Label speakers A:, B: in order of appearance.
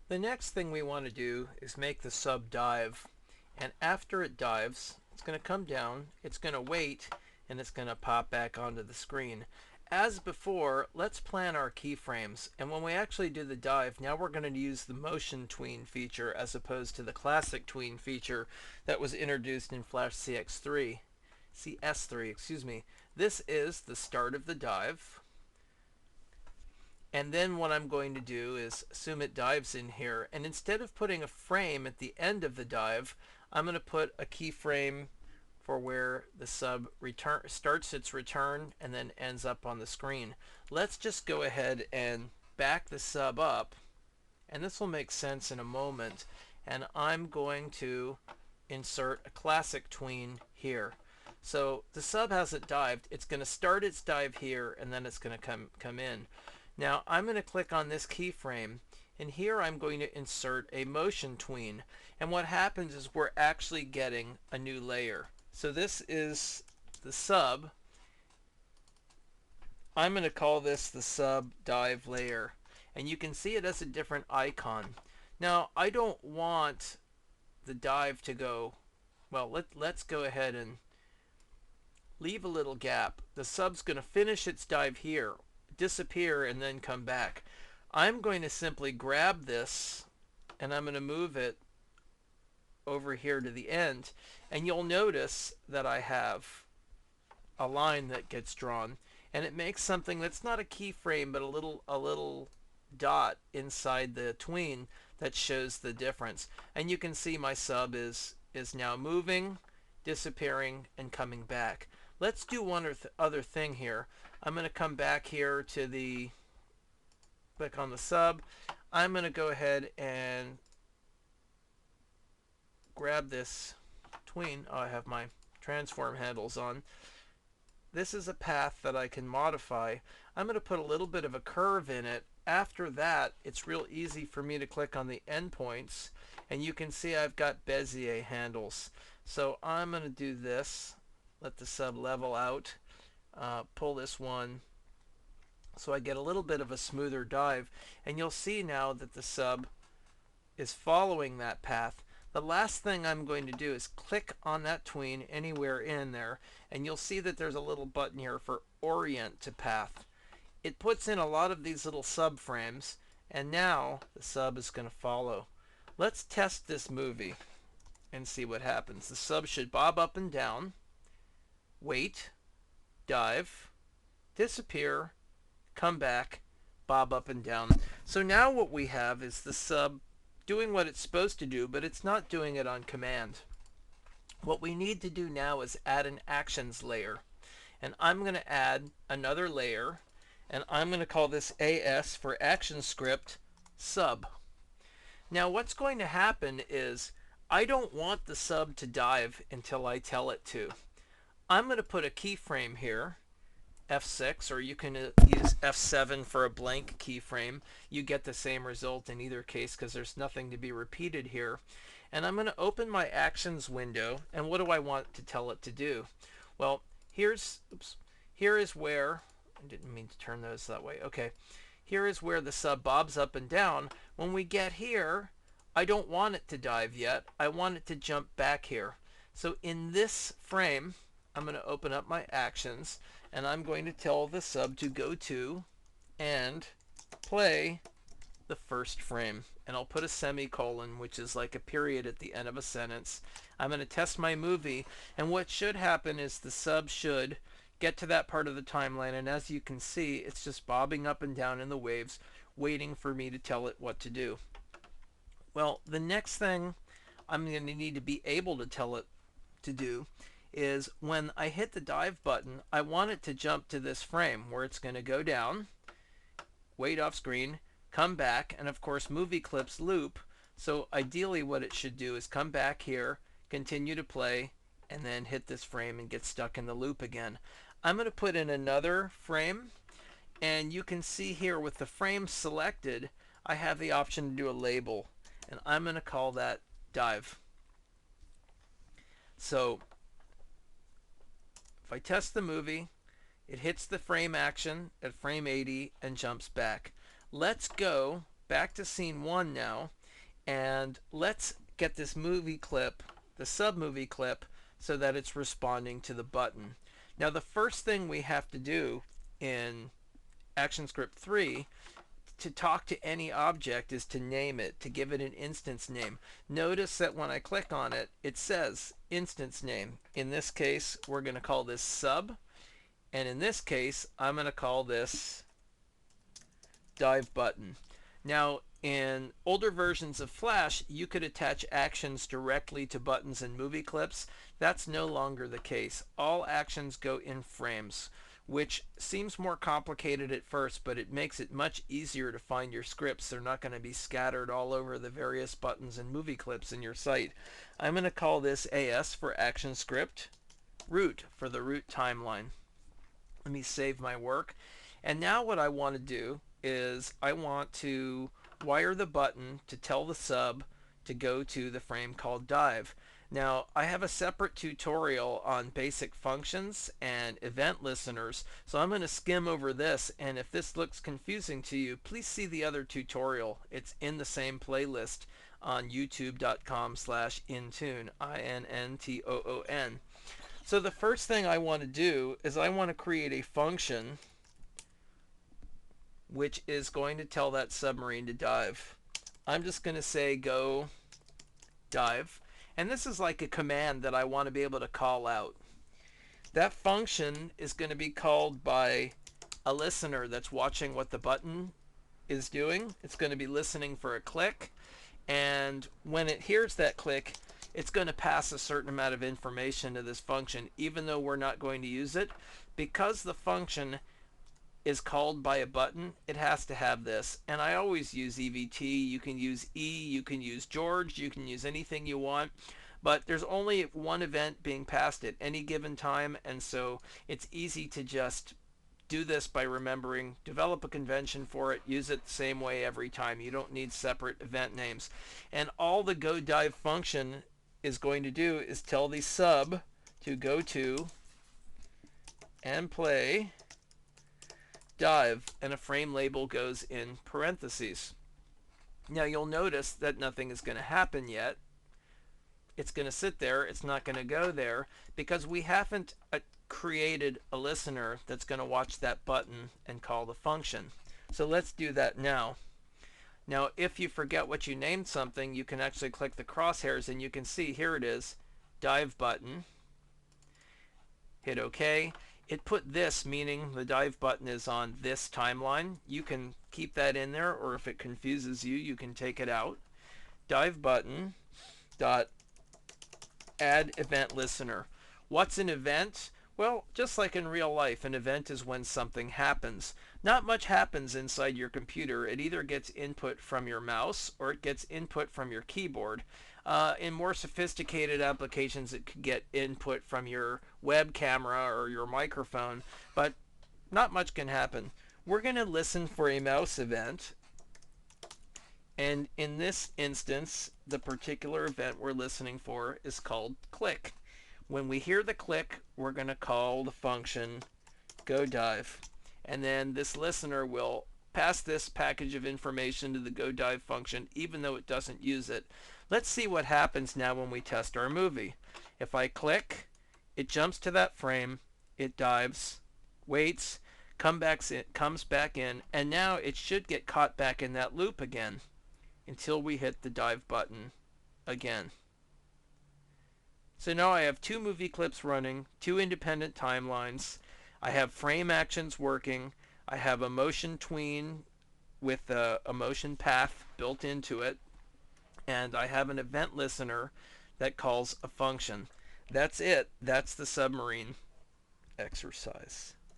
A: The next thing we want to do is make the sub dive. And after it dives, it's going to come down, it's going to wait, and it's going to pop back onto the screen. As before, let's plan our keyframes. And when we actually do the dive, now we're going to use the motion tween feature as opposed to the classic tween feature that was introduced in Flash CS3, excuse me. This is the start of the dive. And then what I'm going to do is assume it dives in here. And instead of putting a frame at the end of the dive, I'm going to put a keyframe for where the sub starts its return and then ends up on the screen. Let's just go ahead and back the sub up. And this will make sense in a moment. And I'm going to insert a classic tween here. So the sub hasn't dived. It's going to start its dive here and then it's going to come in. Now I'm going to click on this keyframe, and here I'm going to insert a motion tween. And what happens is we're actually getting a new layer. So this is the sub. I'm going to call this the sub dive layer. And you can see it as a different icon. Now I don't want the dive to go, well, let's go ahead and leave a little gap. The sub's going to finish its dive here, disappear, and then come back. I'm going to simply grab this and I'm going to move it over here to the end, and you'll notice that I have a line that gets drawn, and it makes something that's not a keyframe but a little dot inside the tween that shows the difference. And you can see my sub is now moving, disappearing, and coming back. Let's do one other thing here. I'm going to come back here to the, click on the sub. I'm going to go ahead and grab this tween. Oh, I have my transform handles on. This is a path that I can modify. I'm going to put a little bit of a curve in it. After that, it's real easy for me to click on the endpoints, and you can see I've got Bezier handles. So I'm going to do this. Let the sub level out. Pull this one so I get a little bit of a smoother dive, and you'll see now that the sub is following that path. The last thing I'm going to do is click on that tween anywhere in there, and you'll see that there's a little button here for Orient to path. It puts in a lot of these little subframes, and now the sub is going to follow. Let's test this movie and see what happens. The sub should bob up and down, wait, dive, disappear, come back, bob up and down. So now what we have is the sub doing what it's supposed to do, but it's not doing it on command. What we need to do now is add an actions layer. And I'm going to add another layer, and I'm going to call this AS for action script sub. Now what's going to happen is I don't want the sub to dive until I tell it to. I'm going to put a keyframe here, F6, or you can use F7 for a blank keyframe. You get the same result in either case because there's nothing to be repeated here. And I'm going to open my actions window, and what do I want to tell it to do? Well, here is where, I didn't mean to turn those that way. Okay, here is where the sub bobs up and down. When we get here, I don't want it to dive yet. I want it to jump back here. So in this frame, I'm going to open up my actions, and I'm going to tell the sub to go to and play the first frame. And I'll put a semicolon, which is like a period at the end of a sentence. I'm going to test my movie, and what should happen is the sub should get to that part of the timeline, and as you can see, it's just bobbing up and down in the waves, waiting for me to tell it what to do. Well, the next thing I'm going to need to be able to tell it to do is when I hit the dive button, I want it to jump to this frame where it's going to go down, wait off screen, come back, and of course movie clips loop. So ideally what it should do is come back here, continue to play, and then hit this frame and get stuck in the loop again. I'm going to put in another frame, and you can see here with the frame selected, I have the option to do a label, and I'm going to call that dive. So if I test the movie, it hits the frame action at frame 80 and jumps back. Let's go back to scene 1 now, and let's get this movie clip, the sub-movie clip, so that it's responding to the button. Now the first thing we have to do in ActionScript 3 to talk to any object is to name it, to give it an instance name. Notice that when I click on it, it says instance name. In this case, we're going to call this sub, and in this case, I'm going to call this dive button. Now, in older versions of Flash, you could attach actions directly to buttons and movie clips. That's no longer the case. All actions go in frames, which seems more complicated at first, but it makes it much easier to find your scripts. They're not going to be scattered all over the various buttons and movie clips in your site. I'm going to call this AS for Action Script, root for the root timeline. Let me save my work. And now what I want to do is I want to wire the button to tell the sub to go to the frame called dive. Now, I have a separate tutorial on basic functions and event listeners, so I'm going to skim over this, and if this looks confusing to you, please see the other tutorial. It's in the same playlist on youtube.com/intoon, INNTOON. So the first thing I want to do is I want to create a function which is going to tell that submarine to dive. I'm just going to say go dive. And this is like a command that I want to be able to call out. That function is going to be called by a listener that's watching what the button is doing. It's going to be listening for a click. And when it hears that click, it's going to pass a certain amount of information to this function, even though we're not going to use it. Because the function is called by a button, it has to have this. And I always use EVT. You can use E, you can use George, you can use anything you want, but there's only one event being passed at any given time, and so it's easy to just do this by remembering, develop a convention for it, use it the same way every time. You don't need separate event names. And all the go dive function is going to do is tell the sub to go to and play dive, and a frame label goes in parentheses. Now you'll notice that nothing is going to happen yet. It's going to sit there. It's not going to go there because we haven't created a listener that's going to watch that button and call the function. So let's do that now. Now if you forget what you named something, you can actually click the crosshairs and you can see here it is, dive button. Hit OK. It put this, meaning the dive button is on this timeline. You can keep that in there, or if it confuses you, you can take it out. Dive button dot add event listener. What's an event? Well, just like in real life, an event is when something happens. Not much happens inside your computer. It either gets input from your mouse or it gets input from your keyboard. In more sophisticated applications, it could get input from your web camera or your microphone, but not much can happen. We're going to listen for a mouse event, and in this instance, the particular event we're listening for is called click. When we hear the click, we're going to call the function go dive, and then this listener will pass this package of information to the go dive function even though it doesn't use it. Let's see what happens now when we test our movie. If I click, it jumps to that frame, it dives, waits, comes back in, and now it should get caught back in that loop again until we hit the dive button again. So now I have two movie clips running, two independent timelines. I have frame actions working. I have a motion tween with a motion path built into it. And I have an event listener that calls a function. That's it. That's the submarine exercise.